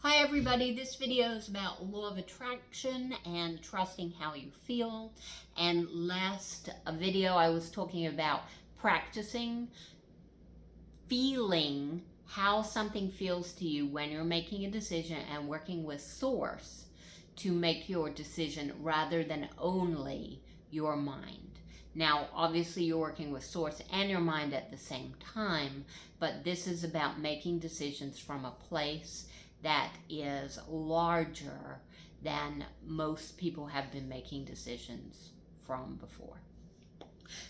Hi everybody, this video is about law of attraction and trusting how you feel. And last video I was talking about practicing feeling how something feels to you when you're making a decision and working with source to make your decision rather than only your mind. Now, obviously you're working with source and your mind at the same time, but this is about making decisions from a place that is larger than most people have been making decisions from before.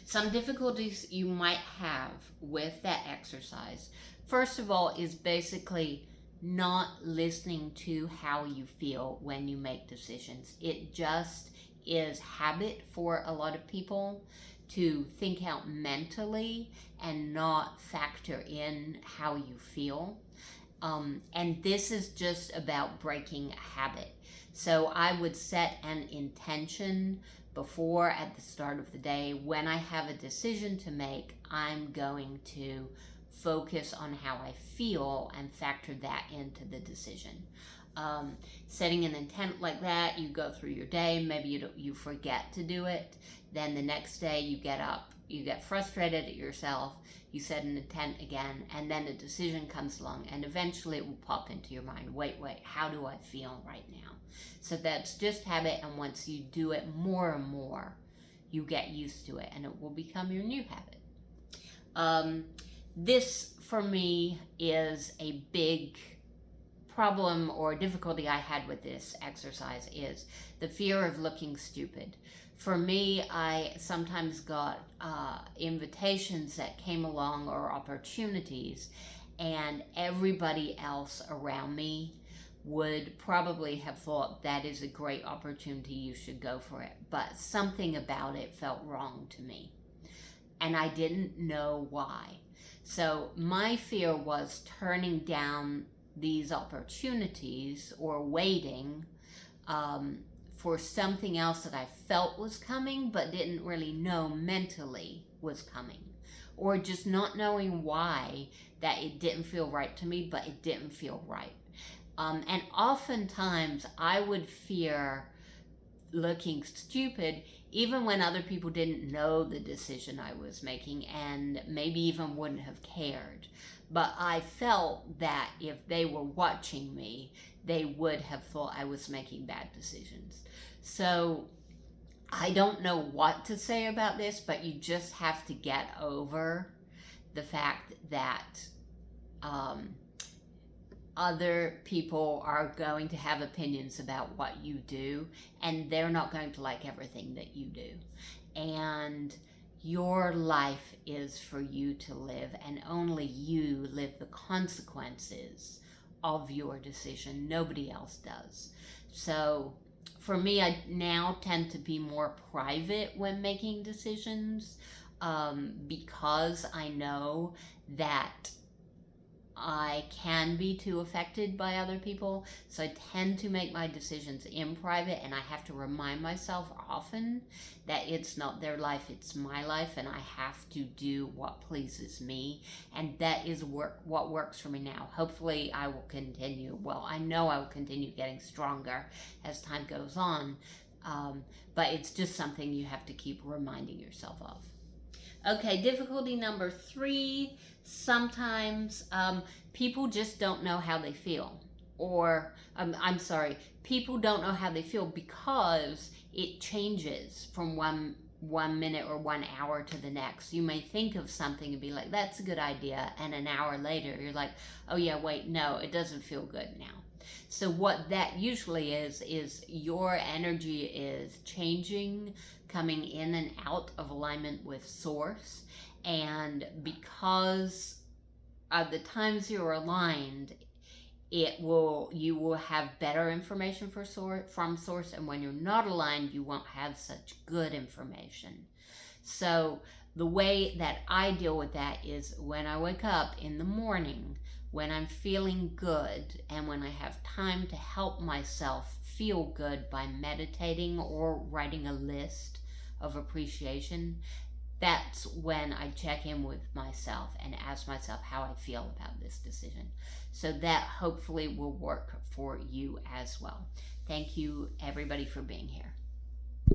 Some difficulties you might have with that exercise, first of all, is basically not listening to how you feel when you make decisions. It just is habit for a lot of people to think out mentally and not factor in how you feel. And this is just about breaking a habit. So I would set an intention before, at the start of the day, when I have a decision to make, I'm going to focus on how I feel and factor that into the decision. Setting an intent like that, you go through your day, maybe you forget to do it, then the next day you get up, you get frustrated at yourself, you set an intent again, and then a decision comes along, and eventually it will pop into your mind, wait, how do I feel right now? So that's just habit, and once you do it more and more, you get used to it, and it will become your new habit. This, for me, is a big problem or difficulty I had with this exercise is the fear of looking stupid. For me, I sometimes got invitations that came along or opportunities, and everybody else around me would probably have thought that is a great opportunity, you should go for it. But something about it felt wrong to me, and I didn't know why. So my fear was turning down these opportunities or waiting for something else that I felt was coming but didn't really know mentally was coming, or just not knowing why that it didn't feel right to me, but it didn't feel right. And oftentimes I would fear looking stupid even when other people didn't know the decision I was making and maybe even wouldn't have cared. But I felt that if they were watching me, they would have thought I was making bad decisions. So I don't know what to say about this, but you just have to get over the fact that other people are going to have opinions about what you do, and they're not going to like everything that you do. And your life is for you to live, and only you live the consequences of your decision. Nobody else does. So for me, I now tend to be more private when making decisions, because I know that I can be too affected by other people. So I tend to make my decisions in private, and I have to remind myself often that it's not their life, it's my life, and I have to do what pleases me. And that is what works for me now. Hopefully I will continue. Well, I know I will continue getting stronger as time goes on. But it's just something you have to keep reminding yourself of. Okay, difficulty number 3. Sometimes people just don't know how they feel. Or, I'm sorry, people don't know how they feel because it changes from one minute or 1 hour to the next. You may think of something and be like, that's a good idea. And an hour later, you're like, oh yeah, wait, no, it doesn't feel good now. So what that usually is your energy is changing, coming in and out of alignment with source. And because of the times you're aligned, you will have better information from source, and when you're not aligned, you won't have such good information. So the way that I deal with that is when I wake up in the morning, when I'm feeling good, and when I have time to help myself feel good by meditating or writing a list of appreciation, that's when I check in with myself and ask myself how I feel about this decision. So that hopefully will work for you as well. Thank you, everybody, for being here.